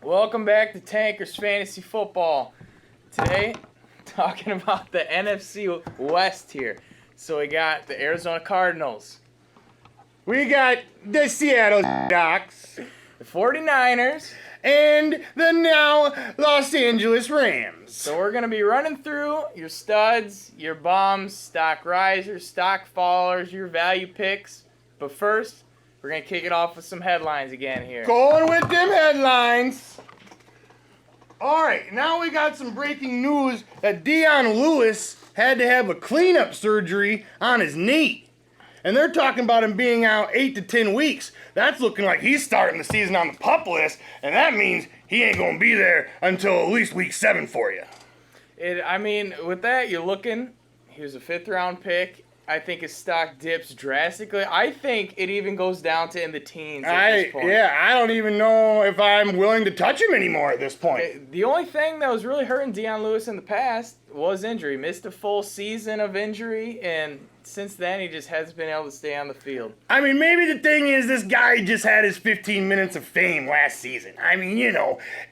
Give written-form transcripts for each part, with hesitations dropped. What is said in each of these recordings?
Welcome back to Tankers Fantasy Football. Today, talking about the NFC West here. So we got the Arizona Cardinals, We got the Seattle Ducks the 49ers. and the now Los Angeles Rams. So we're going to be running through your studs, your bombs, stock risers, stock fallers, your value picks. But first, we're going to kick it off with some headlines again here. Going with them headlines. All right, now we got some breaking news that Dion Lewis had to have a cleanup surgery on his knee. And they're talking about him being out 8 to 10 weeks. That's looking like he's starting the season on the PUP list, and that means he ain't going to be there until at least week 7 for you. With that, you're looking, he was a 5th round pick. I think his stock dips drastically. I think it even goes down to in the teens at this point. I don't even know if I'm willing to touch him anymore at this point. The only thing that was really hurting Dion Lewis in the past was injury. Missed a full season of injury, and since then he just hasn't been able to stay on the field. I mean, maybe the thing is this guy just had his 15 minutes of fame last season. I mean,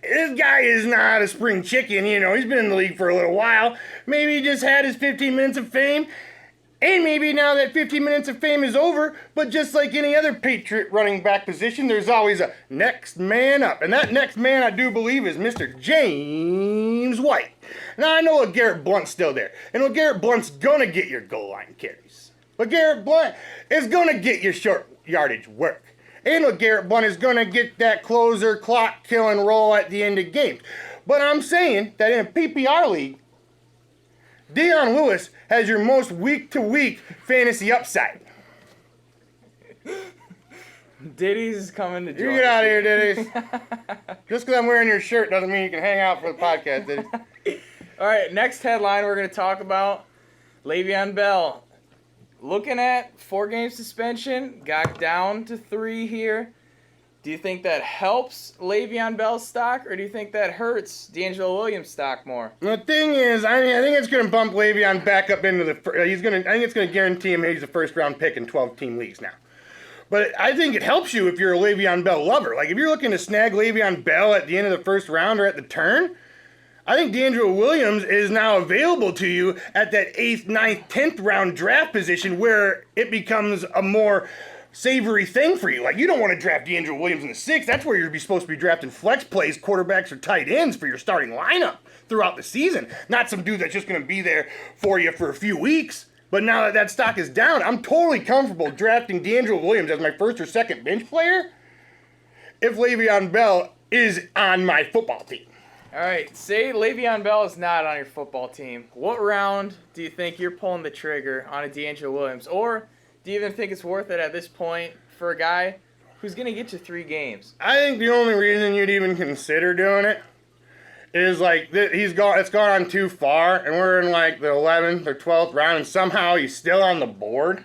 this guy is not a spring chicken. He's been in the league for a little while. Maybe he just had his 15 minutes of fame. And maybe now that 15 minutes of fame is over, but just like any other Patriot running back position, there's always a next man up. And that next man, I do believe, is Mr. James White. Now, I know LeGarrette Blount's still there. And LeGarrette Blount's going to get your goal line carries. LeGarrette Blount is going to get your short yardage work. And LeGarrette Blount is going to get that closer, clock-killing role at the end of games. But I'm saying that in a PPR league, Dion Lewis has your most week-to-week fantasy upside. Diddy's is coming to join. You get out of here, Diddy. Just because I'm wearing your shirt doesn't mean you can hang out for the podcast, Diddy. All right, next headline we're going to talk about Le'Veon Bell. Looking at 4-game suspension, got down to 3 here. Do you think that helps Le'Veon Bell's stock, or do you think that hurts D'Angelo Williams' stock more? The thing is, I think it's going to bump Le'Veon back up into the. I think it's going to guarantee him he's a first-round pick in 12-team leagues now. But I think it helps you if you're a Le'Veon Bell lover. Like if you're looking to snag Le'Veon Bell at the end of the first round or at the turn, I think D'Angelo Williams is now available to you at that 8th, 9th, 10th round draft position where it becomes a more savory thing for you. Like, you don't want to draft D'Angelo Williams in the 6th. That's where you're supposed to be drafting flex plays, quarterbacks, or tight ends for your starting lineup throughout the season. Not some dude that's just going to be there for you for a few weeks. But now that that stock is down, I'm totally comfortable drafting D'Angelo Williams as my first or second bench player if Le'Veon Bell is on my football team. All right, say Le'Veon Bell is not on your football team. What round do you think you're pulling the trigger on a D'Angelo Williams? Or do you even think it's worth it at this point for a guy who's going to get you 3 games? I think the only reason you'd even consider doing it is like it's gone on too far, and we're in like the 11th or 12th round, and somehow he's still on the board.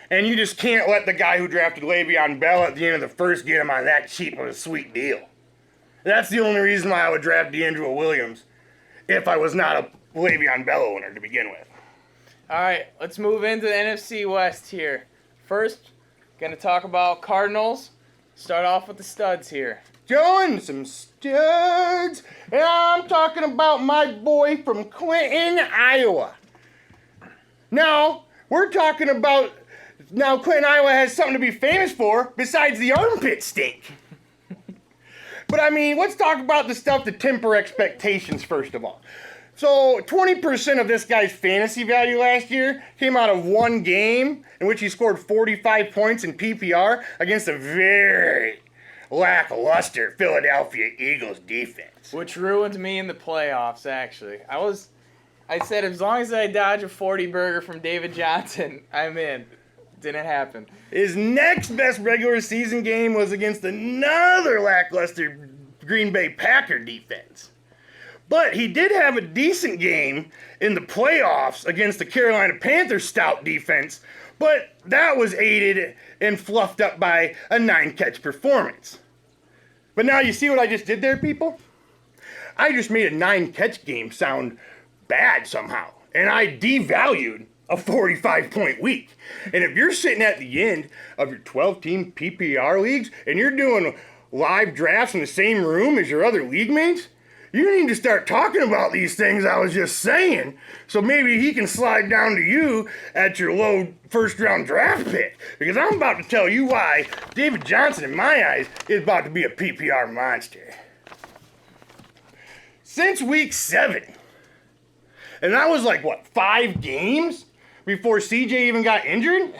And you just can't let the guy who drafted Le'Veon Bell at the end of the first get him on that cheap of a sweet deal. That's the only reason why I would draft D'Angelo Williams if I was not a Le'Veon Bell owner to begin with. All right, let's move into the NFC West here. First, going to talk about Cardinals. Start off with the studs here. Showing some studs, and I'm talking about my boy from Clinton, Iowa. Now, we're talking about, Clinton, Iowa has something to be famous for besides the armpit stink. But I mean, let's talk about the stuff to temper expectations first of all. So 20% of this guy's fantasy value last year came out of one game in which he scored 45 points in PPR against a very lackluster Philadelphia Eagles defense. Which ruined me in the playoffs, actually. I said as long as I dodge a 40 burger from David Johnson, I'm in. Didn't happen. His next best regular season game was against another lackluster Green Bay Packer defense. But he did have a decent game in the playoffs against the Carolina Panthers stout defense, but that was aided and fluffed up by a 9-catch performance. But now you see what I just did there, people? I just made a 9-catch game sound bad somehow, and I devalued a 45-point week. And if you're sitting at the end of your 12-team PPR leagues and you're doing live drafts in the same room as your other league mates, you need to start talking about these things I was just saying, so maybe he can slide down to you at your low first-round draft pick. Because I'm about to tell you why David Johnson, in my eyes, is about to be a PPR monster. Since week 7, and that was like, 5 games before CJ even got injured?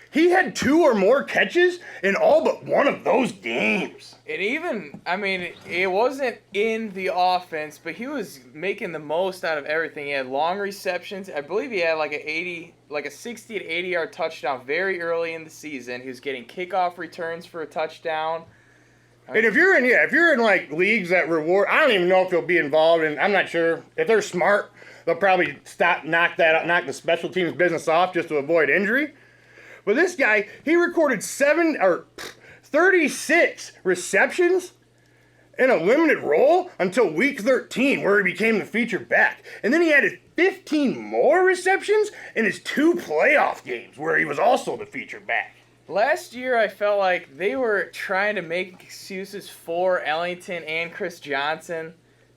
He had 2 or more catches in all but one of those games. And even, it wasn't in the offense, but he was making the most out of everything. He had long receptions. I believe he had like a 60 to 80 yard touchdown very early in the season. He was getting kickoff returns for a touchdown. And if you're in like leagues that reward, I don't even know if he'll be involved, and I'm not sure if they're smart. They'll probably knock the special teams business off just to avoid injury. But this guy, he recorded 36 receptions in a limited role until week 13, where he became the featured back. And then he added 15 more receptions in his 2 playoff games, where he was also the featured back. Last year, I felt like they were trying to make excuses for Ellington and Chris Johnson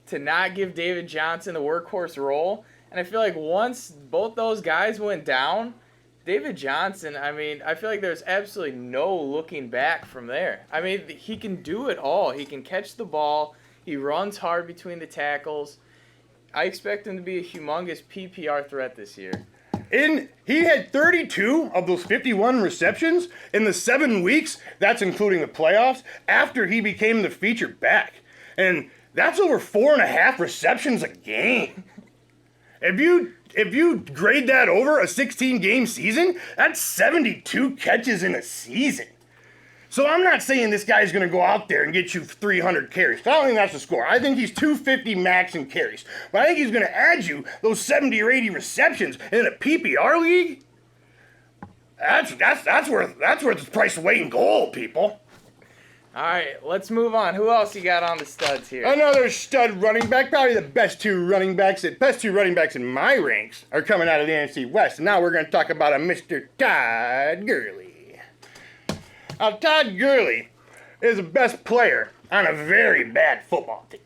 to not give David Johnson the workhorse role. And I feel like once both those guys went down, David Johnson, I feel like there's absolutely no looking back from there. He can do it all. He can catch the ball. He runs hard between the tackles. I expect him to be a humongous PPR threat this year. He had 32 of those 51 receptions in the 7 weeks, that's including the playoffs, after he became the featured back. And that's over 4.5 receptions a game. If you grade that over a 16-game season, that's 72 catches in a season. So I'm not saying this guy's going to go out there and get you 300 carries. I don't think that's the score. I think he's 250 max in carries. But I think he's going to add you those 70 or 80 receptions in a PPR league. That's worth the price of weight in gold, people. All right, let's move on. Who else you got on the studs here? Another stud running back, probably the best two running backs in my ranks are coming out of the NFC West. And now we're going to talk about a Mr. Todd Gurley. Now, Todd Gurley is the best player on a very bad football team.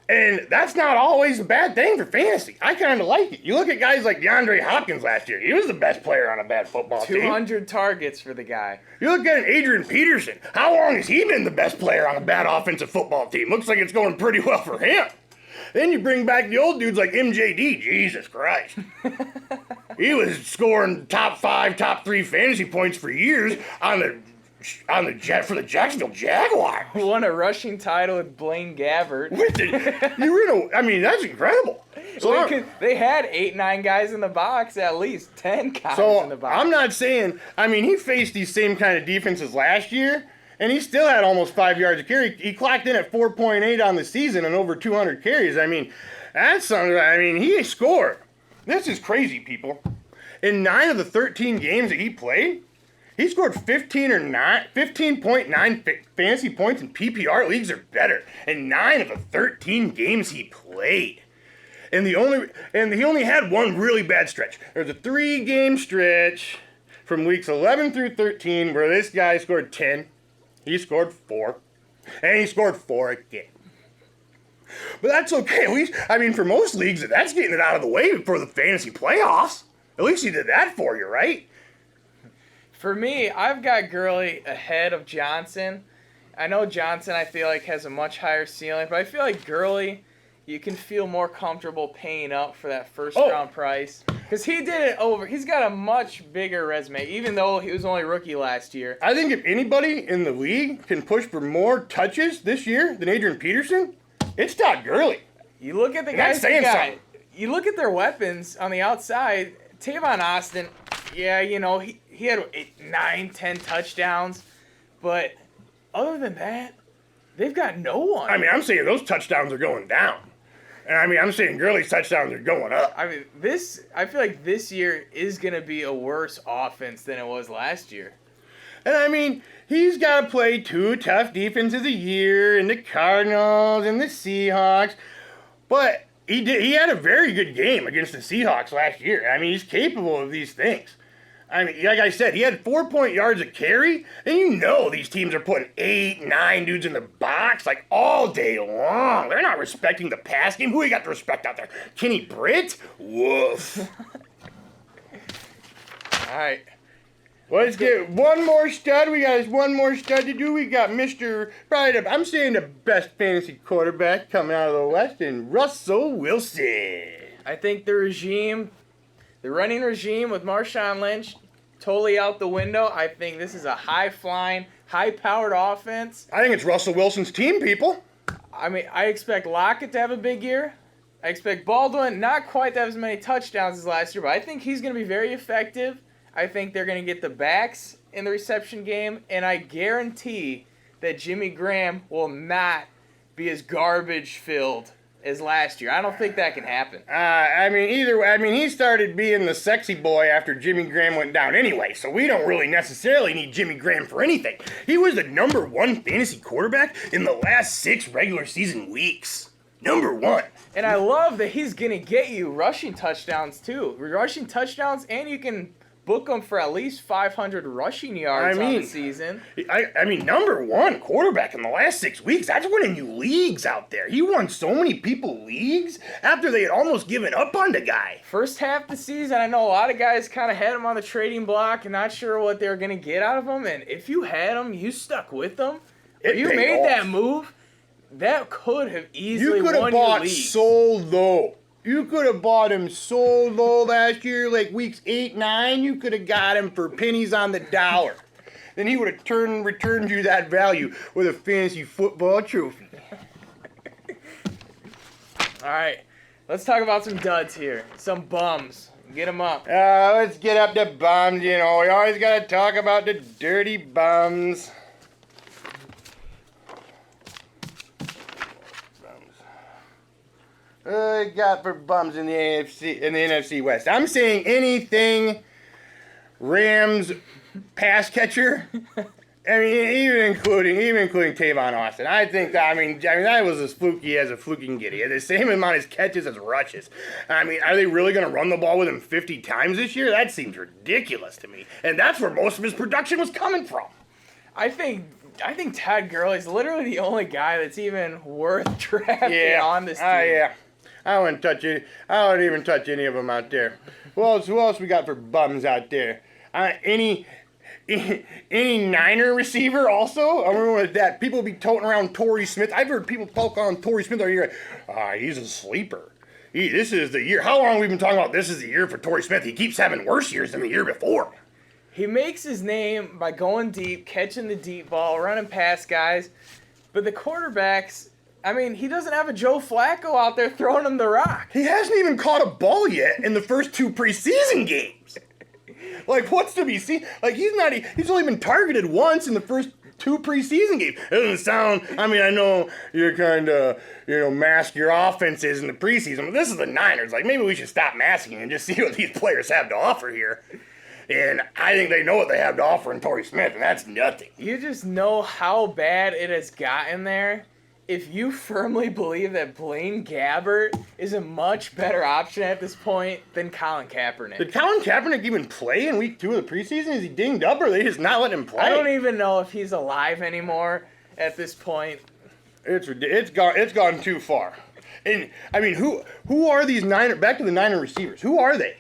And that's not always a bad thing for fantasy. I kind of like it. You look at guys like DeAndre Hopkins last year. He was the best player on a bad football team. 200 targets for the guy. You look at Adrian Peterson. How long has he been the best player on a bad offensive football team? Looks like it's going pretty well for him. Then you bring back the old dudes like MJD. Jesus Christ. He was scoring top 5, top 3 fantasy points for years for the Jacksonville Jaguars. Won a rushing title with Blaine Gabbert. That's incredible. So they had 8-9 guys in the box, at least 10 guys in the box. I'm not saying, he faced these same kind of defenses last year, and he still had almost 5 yards a carry. He clocked in at 4.8 on the season and over 200 carries. That's something. He scored. This is crazy, people. In 9 of the 13 games that he played, he scored 15.9 fantasy points in PPR leagues or better in 9 of the 13 games he played. And he only had one really bad stretch. There's a 3-game stretch from weeks 11 through 13 where this guy scored 10. He scored 4. And he scored 4 again. But that's okay. At least, for most leagues, that's getting it out of the way before the fantasy playoffs. At least he did that for you, right? For me, I've got Gurley ahead of Johnson. I know Johnson, I feel like, has a much higher ceiling, but I feel like Gurley, you can feel more comfortable paying up for that first-round price. Because he did it over. He's got a much bigger resume, even though he was only rookie last year. I think if anybody in the league can push for more touches this year than Adrian Peterson, it's Todd Gurley. You look at the guys they got. You look at their weapons on the outside. Tavon Austin, yeah, he had 9, 10 touchdowns, but other than that, they've got no one. I'm saying those touchdowns are going down. And I'm saying Gurley's touchdowns are going up. I feel like this year is going to be a worse offense than it was last year. And he's got to play 2 tough defenses a year, and the Cardinals and the Seahawks, but he had a very good game against the Seahawks last year. He's capable of these things. I mean, like I said, he had 4 yards a carry, and you know these teams are putting 8, 9 dudes in the box like all day long. They're not respecting the pass game. Who you got to respect out there? Kenny Britt? Woof. All right. Let's get one more stud. We got one more stud to do. We got I'm saying the best fantasy quarterback coming out of the West, and Russell Wilson. I think the running regime with Marshawn Lynch, totally out the window. I think this is a high-flying, high-powered offense. I think it's Russell Wilson's team, people. I mean, I expect Lockett to have a big year. I expect Baldwin not quite to have as many touchdowns as last year, but I think he's going to be very effective. I think they're going to get the backs in the reception game, and I guarantee that Jimmy Graham will not be as garbage-filled as last year. I don't think that can happen. He started being the sexy boy after Jimmy Graham went down anyway, so we don't really necessarily need Jimmy Graham for anything. He was the number 1 fantasy quarterback in the last 6 regular season weeks. Number 1. And I love that he's going to get you rushing touchdowns, too. Rushing touchdowns, and you can book him for at least 500 rushing yards on the season. Number 1 quarterback in the last 6 weeks. That's winning you leagues out there. He won so many people leagues after they had almost given up on the guy. First half of the season, I know a lot of guys kind of had him on the trading block and not sure what they were going to get out of him. And if you had him, you stuck with him. You made that move. That could have easily won you leagues. You could have bought so low. You could have bought him so low last year, like weeks 8, 9. You could have got him for pennies on the dollar. Then he would have returned you that value with a fantasy football trophy. All right, let's talk about some duds here. Some bums. Get them up. Let's get up to bums. You know, we always got to talk about the dirty bums. Got for bums in the NFC West. I'm saying anything Rams pass catcher. Even including Tavon Austin. I think that that was as fluky as a fluky can get. He had the same amount of catches as rushes. Are they really going to run the ball with him 50 times this year? That seems ridiculous to me. And that's where most of his production was coming from. I think Todd Gurley's literally the only guy that's even worth drafting on this team. Yeah. I wouldn't even touch any of them out there. Who else we got for bums out there? Any Niner receiver also? I remember with that. People be toting around Torrey Smith. I've heard people talk on Torrey Smith all year. He's a sleeper. This is the year. How long have we been talking about this is the year for Torrey Smith? He keeps having worse years than the year before. He makes his name by going deep, catching the deep ball, running past guys. But the quarterbacks... he doesn't have a Joe Flacco out there throwing him the rock. He hasn't even caught a ball yet in the first 2 preseason games. What's to be seen? He's only been targeted once in the first 2 preseason games. It doesn't sound, I know you're kind of, mask your offenses in the preseason, but this is the Niners. Maybe we should stop masking and just see what these players have to offer here. And I think they know what they have to offer in Torrey Smith, and that's nothing. You just know how bad it has gotten there. If you firmly believe that Blaine Gabbert is a much better option at this point than Colin Kaepernick. Did Colin Kaepernick even play in week 2 of the preseason? Is he dinged up or they just not let him play? I don't even know if he's alive anymore at this point. It's gone too far. And who are these back to the Niner receivers? Who are they?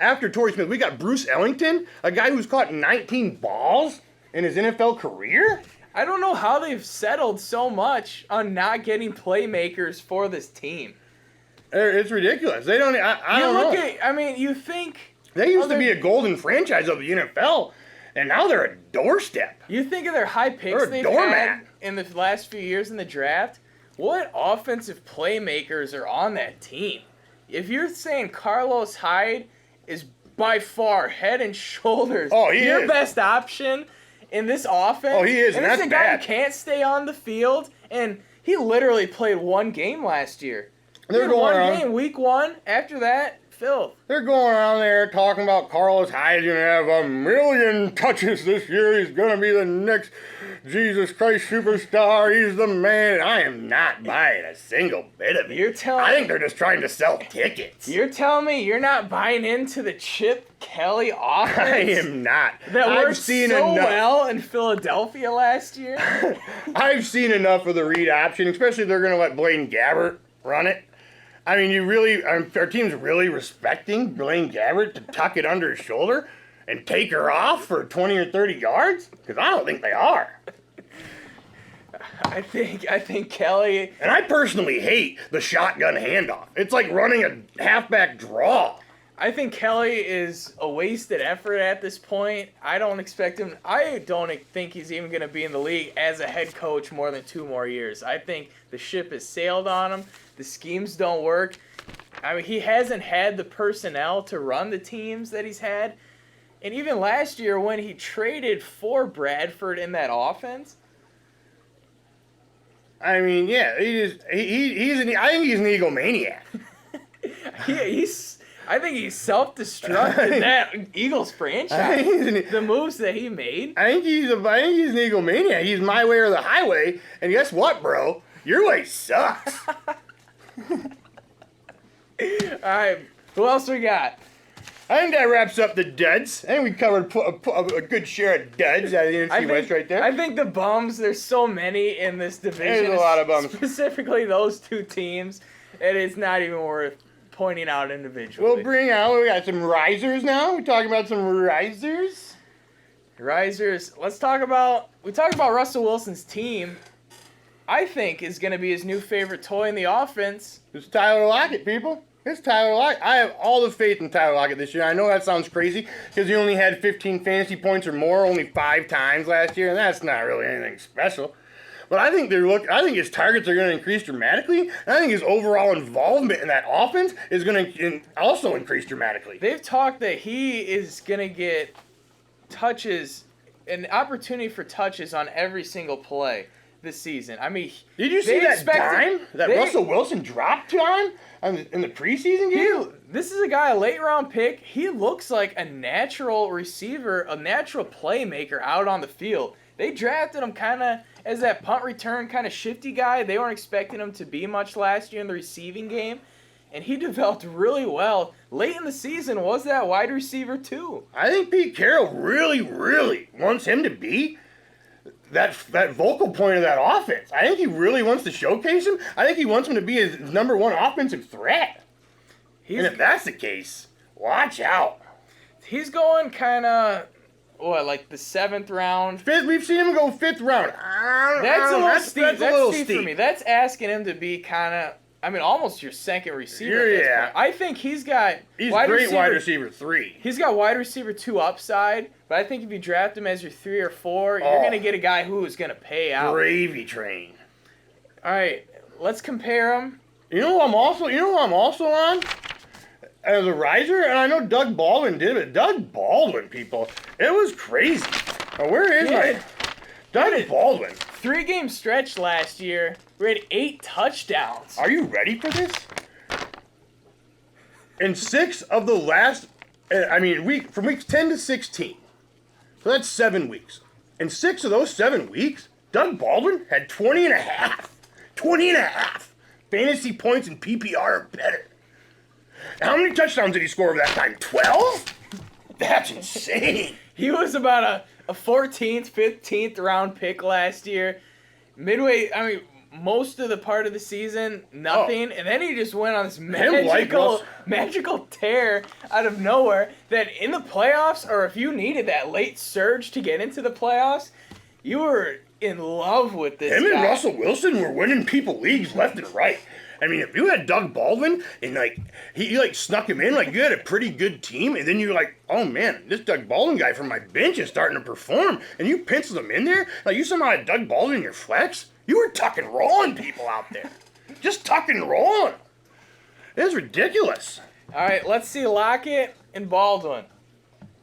After Torrey Smith, we got Bruce Ellington, a guy who's caught 19 balls in his NFL career? I don't know how they've settled so much on not getting playmakers for this team. It's ridiculous. They don't. I don't know. You think they used to be a golden franchise of the NFL, and now they're a doorstep. You think of their high picks they've had in the last few years in the draft. What offensive playmakers are on that team? If you're saying Carlos Hyde is by far head and shoulders your best option in this offense. Oh, he is, and that's a guy who can't stay on the field, and he literally played 1 game last year. They're going around. 1 game, week 1. After that, filth. They're going around there talking about Carlos Hyde's going to have 1 million touches this year. He's going to be the next Jesus Christ superstar, he's the man. I am not buying a single bit of it. I think they're just trying to sell tickets. You're telling me you're not buying into the Chip Kelly offense? I am not. That worked so well in Philadelphia last year? I've seen enough of the read option, especially if they're going to let Blaine Gabbert run it. I mean, our team's really respecting Blaine Gabbert to tuck it under his shoulder and take her off for 20 or 30 yards? Because I don't think they are. I think Kelly... And I personally hate the shotgun handoff. It's like running a halfback draw. I think Kelly is a wasted effort at this point. I don't expect him... I don't think he's even going to be in the league as a head coach more than 2 more years. I think the ship has sailed on him. The schemes don't work. I mean, he hasn't had the personnel to run the teams that he's had. And even last year when he traded for Bradford in that offense... I mean, yeah, I think he's an egomaniac. I think he's self-destructed that Eagles franchise. The moves that he made. I think he's an egomaniac. He's my way or the highway. And guess what, bro? Your way sucks. All right, who else we got? I think that wraps up the duds. I think we covered a good share of duds out of the NFC West right there. I think the bums, there's so many in this division. There's a lot of bums. Specifically those 2 teams, it is not even worth pointing out individually. We got some risers now. We're talking about some risers. Risers. We talked about Russell Wilson's team. I think is going to be his new favorite toy in the offense. It's Tyler Lockett, people. It's Tyler Lockett. I have all the faith in Tyler Lockett this year. I know that sounds crazy because he only had 15 fantasy points or more only 5 times last year, and that's not really anything special. But I think his targets are going to increase dramatically, and I think his overall involvement in that offense is going to also increase dramatically. They've talked that he is going to get touches, an opportunity for touches on every single play this season. I mean, did you see that dime that Russell Wilson dropped to him in the preseason game? This is a guy, a late-round pick. He looks like a natural receiver, a natural playmaker out on the field. They drafted him kind of as that punt return kind of shifty guy. They weren't expecting him to be much last year in the receiving game, and he developed really well. Late in the season was that wide receiver too. I think Pete Carroll really, really wants him to be that vocal point of that offense. I think he really wants to showcase him. I think he wants him to be his number 1 offensive threat. And if that's the case, watch out. He's going kind of, like the 7th round? We've seen him go 5th round. That's a little steep. That's steep for me. That's asking him to be kind of, almost your second receiver. Yeah. I think he's great wide receiver 3. He's got wide receiver 2 upside, but I think if you draft him as your 3 or 4, you're going to get a guy who is going to pay out. Gravy train. All right, let's compare them. You know who I'm also on? As a riser, and I know Doug Baldwin did it. Doug Baldwin, people, it was crazy. Now, where is Doug Baldwin? 3-game stretch last year. We had 8 touchdowns. Are you ready for this? In 6 of the last, from weeks 10 to 16, so that's 7 weeks. In 6 of those 7 weeks, Doug Baldwin had 20 and a half. 20 and a half fantasy points in PPR or better. How many touchdowns did he score over that time? 12? That's insane. He was about a 14th, 15th round pick last year. Midway, most of the part of the season, nothing. And then he just went on this magical tear out of nowhere that in the playoffs, or if you needed that late surge to get into the playoffs, you were in love with this guy. And Russell Wilson were winning people leagues left and right. If you had Doug Baldwin and he snuck him in, you had a pretty good team, and then you're like, oh man, this Doug Baldwin guy from my bench is starting to perform, and you penciled him in there, you somehow had Doug Baldwin in your flex, you were tuck and rolling people out there. Just tuck and rolling. It was ridiculous. All right, let's see Lockett and Baldwin.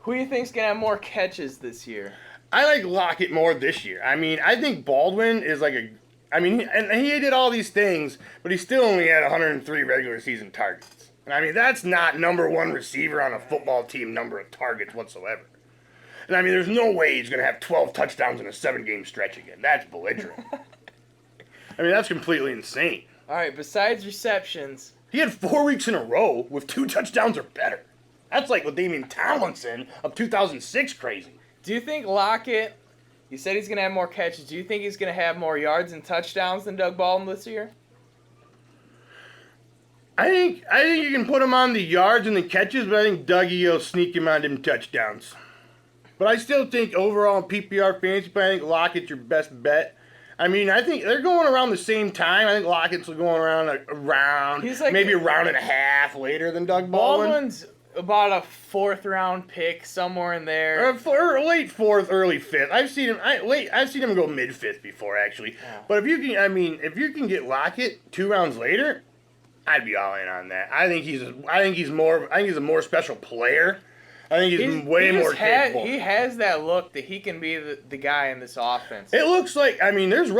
Who do you think's going to have more catches this year? I like Lockett more this year. I think Baldwin is and he did all these things, but he still only had 103 regular season targets. And that's not number 1 receiver on a football team number of targets whatsoever. And I mean, there's no way he's going to have 12 touchdowns in a 7-game stretch again. That's belligerent. I mean, that's completely insane. All right, besides receptions. He had 4 weeks in a row with 2 touchdowns or better. That's like what Damian Tomlinson of 2006 crazy. Do you think Lockett, you said he's going to have more catches. Do you think he's going to have more yards and touchdowns than Doug Baldwin this year? I think you can put him on the yards and the catches, but I think Dougie will sneak him on them touchdowns. But I still think overall in PPR fantasy, but I think Lockett's your best bet. I mean, I think they're going around the same time. I think Lockett's going around He's like maybe a round and a half later than Doug Baldwin. Baldwin's about a 4th-round pick, somewhere in there. Or late 4th, early 5th. I've seen him go mid 5th before actually. Yeah. But if you can get Lockett 2 rounds later, I'd be all in on that. I think he's a more special player. I think he's way more capable. He has that look that he can be the guy in this offense. It looks like there's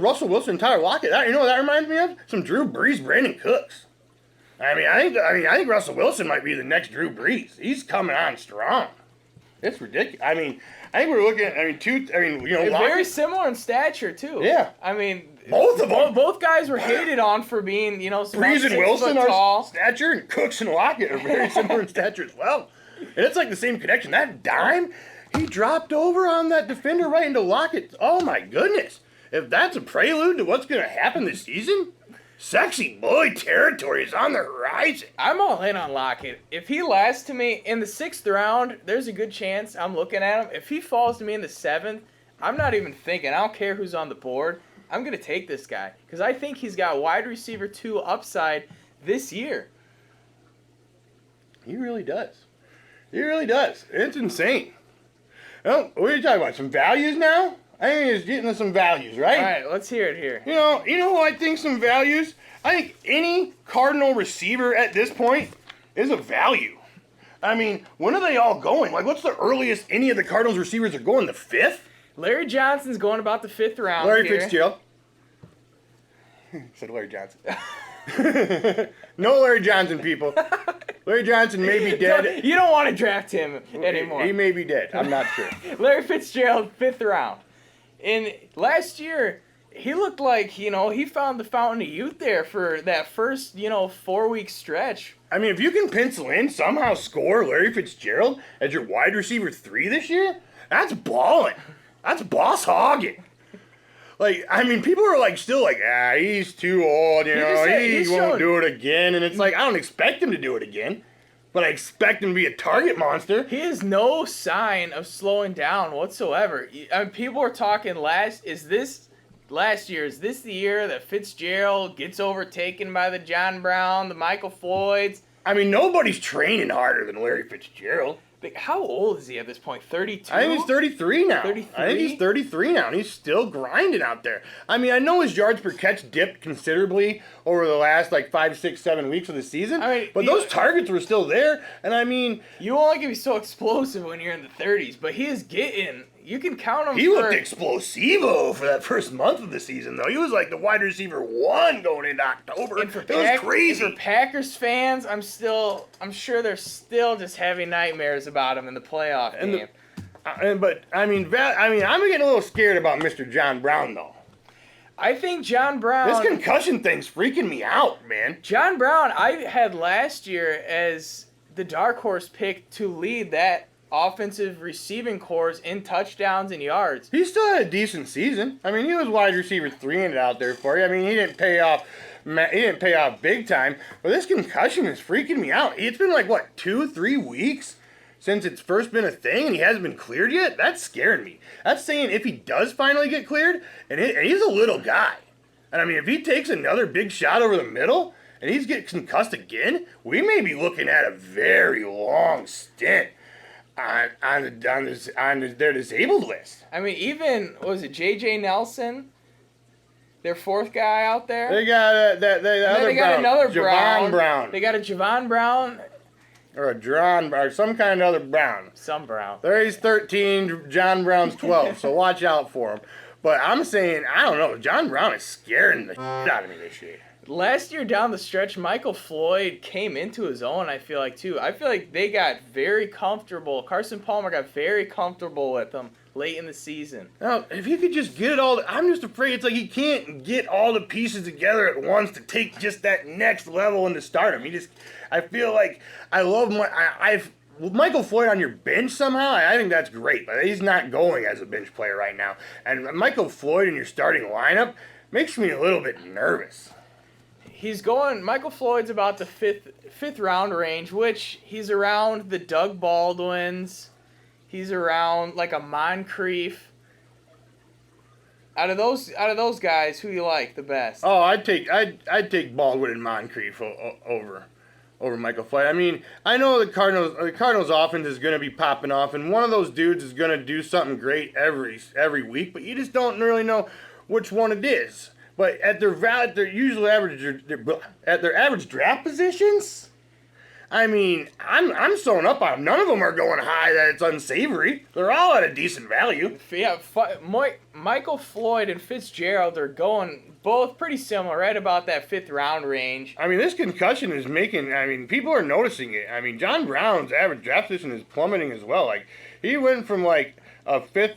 Russell Wilson, Tyler Lockett. You know what that reminds me of? Some Drew Brees, Brandon Cooks. I think Russell Wilson might be the next Drew Brees. He's coming on strong. It's ridiculous. I think we're looking at Lockett, very similar in stature too. Yeah. I mean, both of them. Both guys were hated on for being, Brees and Wilson are stature, and Cooks and Lockett are very similar in stature as well. And it's like the same connection. That dime, he dropped over on that defender right into Lockett. Oh my goodness! If that's a prelude to what's going to happen this season, sexy boy territory is on the horizon. I'm all in on Lockett. If he lasts to me in the 6th round, there's a good chance I'm looking at him. If he falls to me in the 7th, I'm not even thinking. I don't care who's on the board. I'm going to take this guy because I think he's got wide receiver 2 upside this year. He really does. He really does. It's insane. Well, what are you talking about? Some values now? I think he's getting some values, right? All right, let's hear it here. You know who I think some values? I think any Cardinal receiver at this point is a value. I mean, when are they all going? Like, what's the earliest any of the Cardinals receivers are going? The 5th? Larry Johnson's going about the 5th round. Larry here. Fitzgerald. Said Larry Johnson. No Larry Johnson, people. Larry Johnson may be dead. You don't want to draft him anymore. He may be dead. I'm not sure. Larry Fitzgerald, 5th round. And last year, he looked like, he found the fountain of youth there for that first, 4-week stretch. I mean, if you can pencil in, somehow score Larry Fitzgerald as your wide receiver 3 this year, that's balling. That's boss hogging. Like, I mean, people are still he's too old, he won't do it again. And it's like, I don't expect him to do it again, but I expect him to be a target monster. He has no sign of slowing down whatsoever. I mean, people are talking is this the year that Fitzgerald gets overtaken by the John Brown, the Michael Floyds? I mean, nobody's training harder than Larry Fitzgerald. Like, how old is he at this point? 32? I think he's 33 now. 33? I think he's 33 now, and he's still grinding out there. I mean, I know his yards per catch dipped considerably over the last 5, 6, 7 weeks of the season, but those targets were still there, and I mean... You only can be so explosive when you're in the 30s, but he is getting... You can count him He looked explosivo for that first month of the season, though. He was like the wide receiver 1 going into October. It was crazy. For Packers fans, I'm sure they're still just having nightmares about him in the playoff game. I'm getting a little scared about Mr. John Brown, though. I think John Brown... This concussion thing's freaking me out, man. John Brown, I had last year as the dark horse pick to lead that offensive receiving corps in touchdowns and yards. He still had a decent season. I mean, he was wide receiver 3 in it out there for you. I mean, he didn't pay off big time, but this concussion is freaking me out. It's been 2-3 weeks since it's first been a thing, and he hasn't been cleared yet. That's scaring me. That's saying if he does finally get cleared, and he's a little guy, and I mean, if he takes another big shot over the middle and he's getting concussed again, we may be looking at a very long stint on their disabled list. I mean, even, was it J.J. Nelson, their 4th guy out there? They got another Javon Brown. They got a Javon Brown. Or a John, or some kind of other Brown. Some Brown. There he's 13, John Brown's 12, so watch out for him. But I'm saying, I don't know. John Brown is scaring the shit out of me this year. Last year down the stretch, Michael Floyd came into his own, I feel like, too. I feel like they got very comfortable. Carson Palmer got very comfortable with them late in the season. Now, if he could just get it all, I'm just afraid it's like he can't get all the pieces together at once to take just that next level into stardom. I feel like with Michael Floyd on your bench somehow, I think that's great, but he's not going as a bench player right now. And Michael Floyd in your starting lineup makes me a little bit nervous. Michael Floyd's about the fifth round range, which he's around the Doug Baldwins. He's around like a Moncrief. Out of those guys, who you like the best? Oh, I'd take Baldwin and Moncrief over Michael Floyd. I mean, I know the Cardinals offense is going to be popping off, and one of those dudes is going to do something great every week, but you just don't really know which one it is. But at their average draft positions, I mean, I'm sewing up on them. None of them are going high that it's unsavory. They're all at a decent value. Yeah, Michael Floyd and Fitzgerald are going both pretty similar, right about that 5th round range. I mean, this concussion is people are noticing it. I mean, John Brown's average draft position is plummeting as well. Like, he went from like a 5th,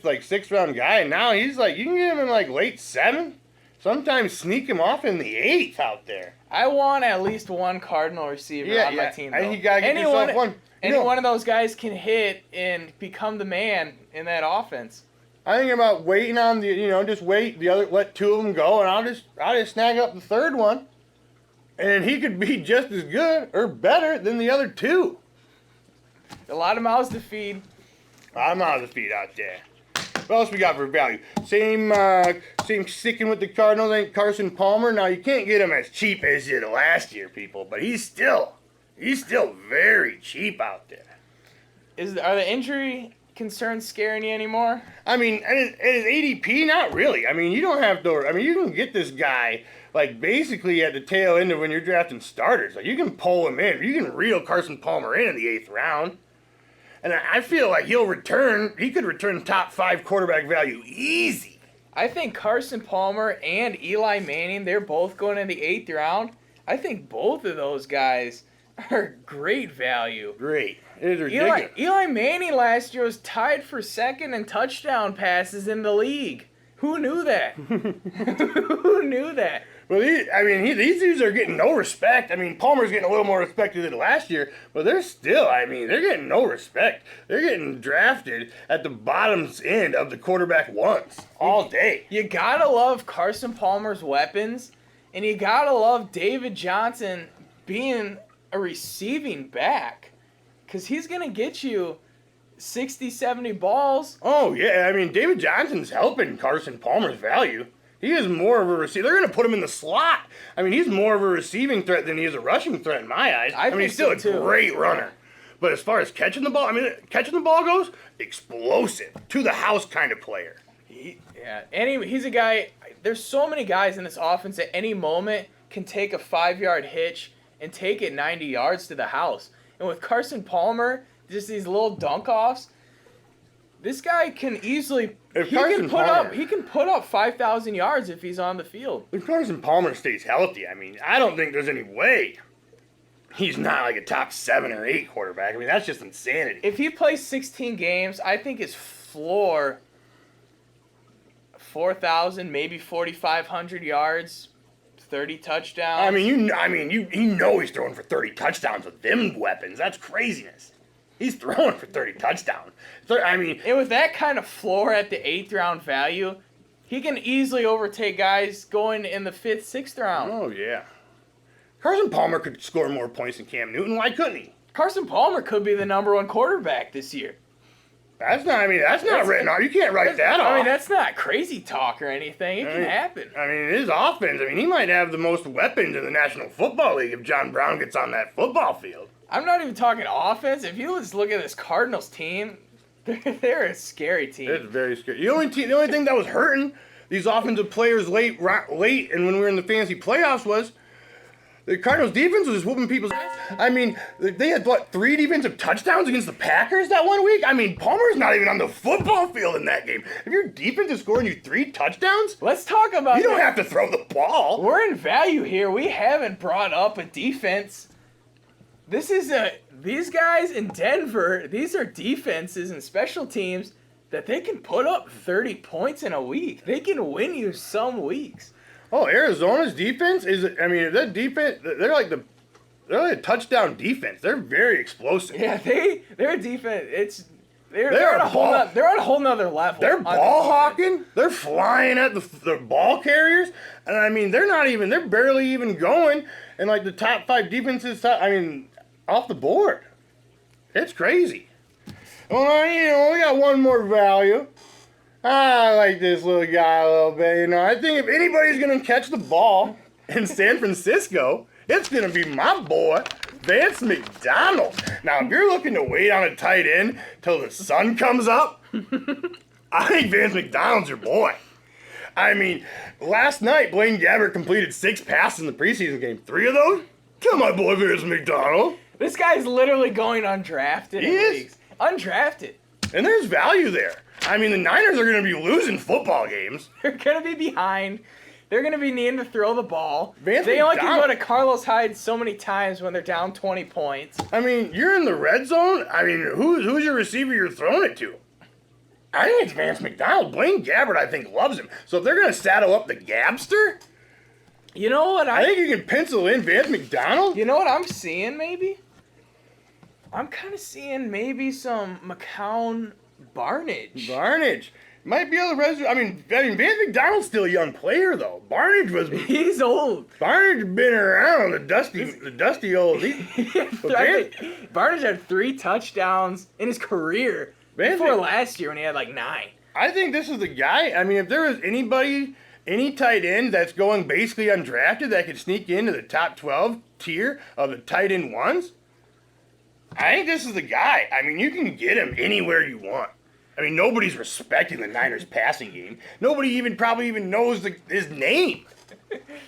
like 6th round guy, and now he's like, you can get him in like late 7th. Sometimes sneak him off in the 8th out there. I want at least one Cardinal receiver on my team, though. You gotta get yourself one. Any one of those guys can hit and become the man in that offense. I think about waiting on let 2 of them go, and I'll just snag up the 3rd one, and he could be just as good or better than the other 2. A lot of mouths to feed. I'm out of the feed out there. What else we got for value? Same sticking with the Cardinals ain't Carson Palmer. Now you can't get him as cheap as you did last year, people, but he's still very cheap out there. Are the injury concerns scaring you anymore? I mean, at his ADP, not really. I mean, you don't have to. I mean, you can get this guy like basically at the tail end of when you're drafting starters. Like, you can pull him in. You can reel Carson Palmer in the 8th round. And I feel like he could return top 5 quarterback value easy. I think Carson Palmer and Eli Manning, they're both going in the 8th round. I think both of those guys are great value. Great. It is ridiculous. Eli Manning last year was tied for 2nd in touchdown passes in the league. Who knew that? Who knew that? Well, these dudes are getting no respect. I mean, Palmer's getting a little more respect than last year, but they're getting no respect. They're getting drafted at the bottom's end of the quarterback ones all day. You gotta love Carson Palmer's weapons, and you gotta love David Johnson being a receiving back, because he's gonna get you 60, 70 balls. Oh, yeah. I mean, David Johnson's helping Carson Palmer's value. He is more of a receiver. They're going to put him in the slot. I mean, he's more of a receiving threat than he is a rushing threat in my eyes. I mean, he's still a great runner. But as far as catching the ball goes, explosive, to the house kind of player. He's a guy. There's so many guys in this offense at any moment can take a 5-yard hitch and take it 90 yards to the house. And with Carson Palmer, just these little dunk-offs, this guy can easily he can put up 5,000 yards if he's on the field. If Carson Palmer stays healthy, I mean, I don't think there's any way he's not like a top 7 or 8 quarterback. I mean, that's just insanity. If he plays 16 games, I think his floor 4,000, maybe 4,500 yards, 30 touchdowns. I mean, you know he's throwing for 30 touchdowns with them weapons. That's craziness. He's throwing for 30 touchdowns. And with that kind of floor at the 8th round value, he can easily overtake guys going in the 5th, 6th round. Oh, yeah. Carson Palmer could score more points than Cam Newton. Why couldn't he? Carson Palmer could be the number 1 quarterback this year. That's not written off. You can't write that off. I mean, that's not crazy talk or anything. It can happen. I mean, his offense, he might have the most weapons in the National Football League if John Brown gets on that football field. I'm not even talking offense. If you just look at this Cardinals team, they're a scary team. It's very scary. The only thing that was hurting these offensive players late, and when we were in the fantasy playoffs was The Cardinals defense was just whooping people's ass. I mean, they had, what, 3 defensive touchdowns against the Packers that one week? I mean, Palmer's not even on the football field in that game. If your defense is scoring you 3 touchdowns, Let's talk about you don't have to throw the ball. We're in value here. We haven't brought up a defense. These guys in Denver, these are defenses and special teams that they can put up 30 points in a week. They can win you some weeks. Oh, Arizona's defense is, I mean, that defense, they're like a touchdown defense. They're very explosive. Yeah, their defense, they're They're on a whole nother level. They're ball hawking. They're flying at the ball carriers. And I mean, they're barely even going. And like the top 5 defenses, I mean, off the board. It's crazy. Well, you know, we got one more value. I like this little guy a little bit. You know, I think if anybody's going to catch the ball in San Francisco, it's going to be my boy, Vance McDonald. Now, if you're looking to wait on a tight end till the sun comes up, I think Vance McDonald's your boy. I mean, last night, Blaine Gabbert completed 6 passes in the preseason game. 3 of those to my boy, Vance McDonald. This guy's literally going undrafted in leagues. Undrafted. And there's value there. I mean, the Niners are going to be losing football games. They're going to be behind. They're going to be needing to throw the ball. Vance they only can McDonald. go to Carlos Hyde so many times when they're down 20 points. I mean, you're in the red zone. I mean, who's your receiver you're throwing it to? I think it's Vance McDonald. Blaine Gabbert, I think, loves him. So if they're going to saddle up the Gabster, You know what I think you can pencil in Vance McDonald. You know what I'm seeing, maybe? I'm kind of seeing maybe some McCown Barnage. Might be able to resume. I mean, Vance McDonald's still a young player, though. He's old. Barnage been around the dusty old. Barnage had 3 touchdowns in his career before last year when he had like 9. I think this is the guy. I mean, if there was any tight end that's going basically undrafted that could sneak into the top 12 tier of the tight end ones, I think this is the guy. I mean, you can get him anywhere you want. I mean, nobody's respecting the Niners passing game. Nobody probably even knows his name.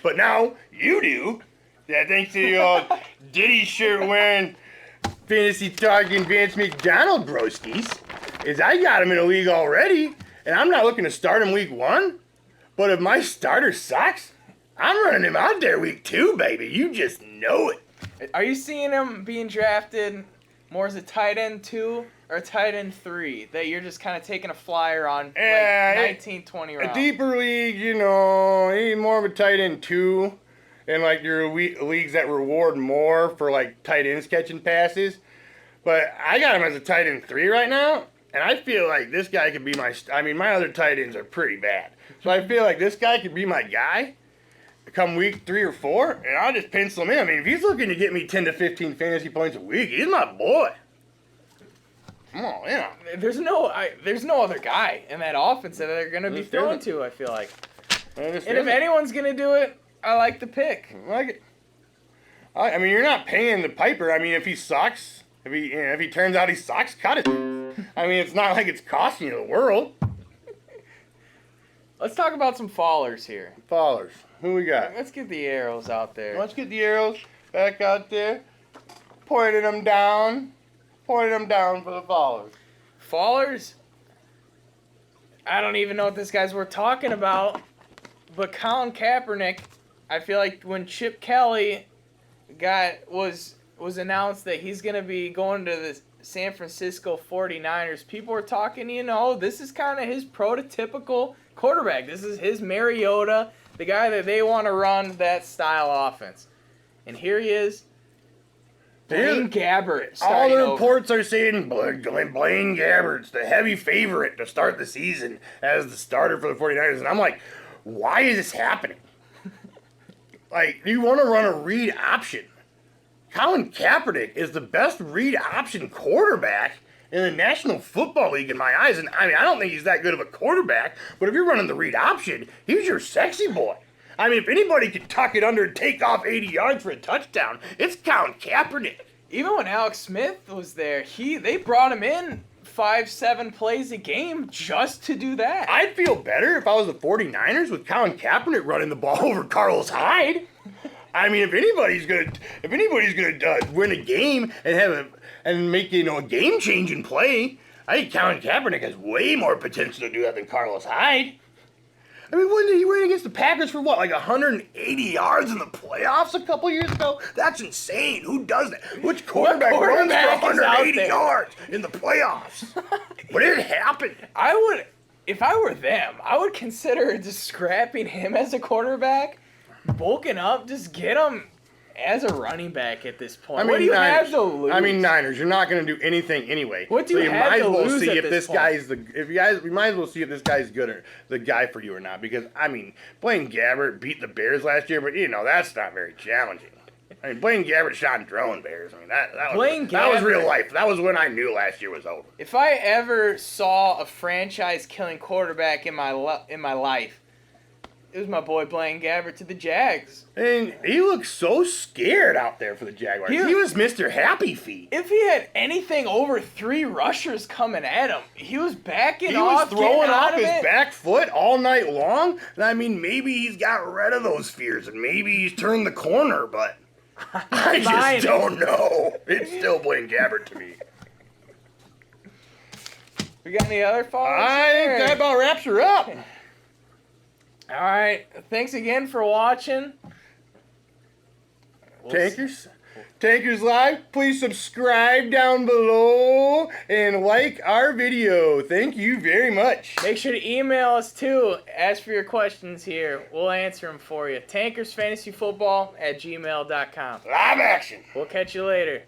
But now you do. That thanks to your Diddy shirt wearing, fantasy talking Vance McDonald broskies, is I got him in a league already, and I'm not looking to start him week 1. But if my starter sucks, I'm running him out there week 2, baby. You just know it. Are you seeing him being drafted more as a tight end 2 or a tight end 3 that you're just kind of taking a flyer on like 19, 20 rounds? A deeper league, you know, he's more of a tight end 2. And like your leagues that reward more for like tight ends catching passes. But I got him as a tight end 3 right now. And I feel like this guy could be my other tight ends are pretty bad. So I feel like this guy could be my guy come week 3 or 4, and I'll just pencil him in. I mean, if he's looking to get me 10 to 15 fantasy points a week, he's my boy. Come on, yeah. There's no other guy in that offense that they're going to be throwing to, I feel like. And if anyone's going to do it, I like the pick. I like it. I mean, you're not paying the piper. I mean, if he sucks, if he turns out he sucks, cut it. I mean, it's not like it's costing you the world. Let's talk about some fallers here. Fallers. Who we got? Let's get the arrows out there. Let's get the arrows back out there. Pointing them down for the fallers. Fallers? I don't even know what this guy's worth talking about. But Colin Kaepernick, I feel like when Chip Kelly was announced that he's going to be going to the San Francisco 49ers, people were talking, this is kind of his prototypical quarterback. This is his Mariota, the guy that they want to run that style offense. And here he is, Blaine Gabbert. All the reports are saying Blaine Gabbert's the heavy favorite to start the season as the starter for the 49ers. And I'm like, why is this happening? Like, you want to run a read option. Colin Kaepernick is the best read option quarterback in the National Football League in my eyes. And I mean, I don't think he's that good of a quarterback, but if you're running the read option, he's your sexy boy. I mean, if anybody could tuck it under and take off 80 yards for a touchdown, it's Colin Kaepernick. Even when Alex Smith was there, they brought him in 5-7 plays a game just to do that. I'd feel better if I was the 49ers with Colin Kaepernick running the ball over Carlos Hyde. I mean, if anybody's gonna win a game and make a game-changing play, I think Colin Kaepernick has way more potential to do that than Carlos Hyde. I mean, when he ran against the Packers for what, like 180 yards in the playoffs a couple years ago? That's insane. Who does that? Which quarterback runs for 180 yards in the playoffs? But it happened. If I were them, I would consider just scrapping him as a quarterback, bulking up, just get him as a running back at this point. What do you have to lose? I mean, Niners, you're not going to do anything anyway. What do you have to lose at this point? We might as well see if this guy's good or the guy for you or not. Because I mean, Blaine Gabbert beat the Bears last year, but that's not very challenging. I mean, Blaine Gabbert shot and drone Bears. I mean, that was real life. That was when I knew last year was over. If I ever saw a franchise-killing quarterback in my life, it was my boy Blaine Gabbert to the Jags. And he looked so scared out there for the Jaguars. He was Mr. Happy Feet. If he had anything over 3 rushers coming at him, he was backing off. He was throwing off his back foot all night long. And I mean, maybe he's got rid of those fears and maybe he's turned the corner, but I just don't know. It's still Blaine Gabbert to me. We got any other followers? I think that about wraps her up. All right. Thanks again for watching. Tankers Live, please subscribe down below and like our video. Thank you very much. Make sure to email us too. Ask for your questions here. We'll answer them for you. TankersFantasyFootball@gmail.com. Live action. We'll catch you later.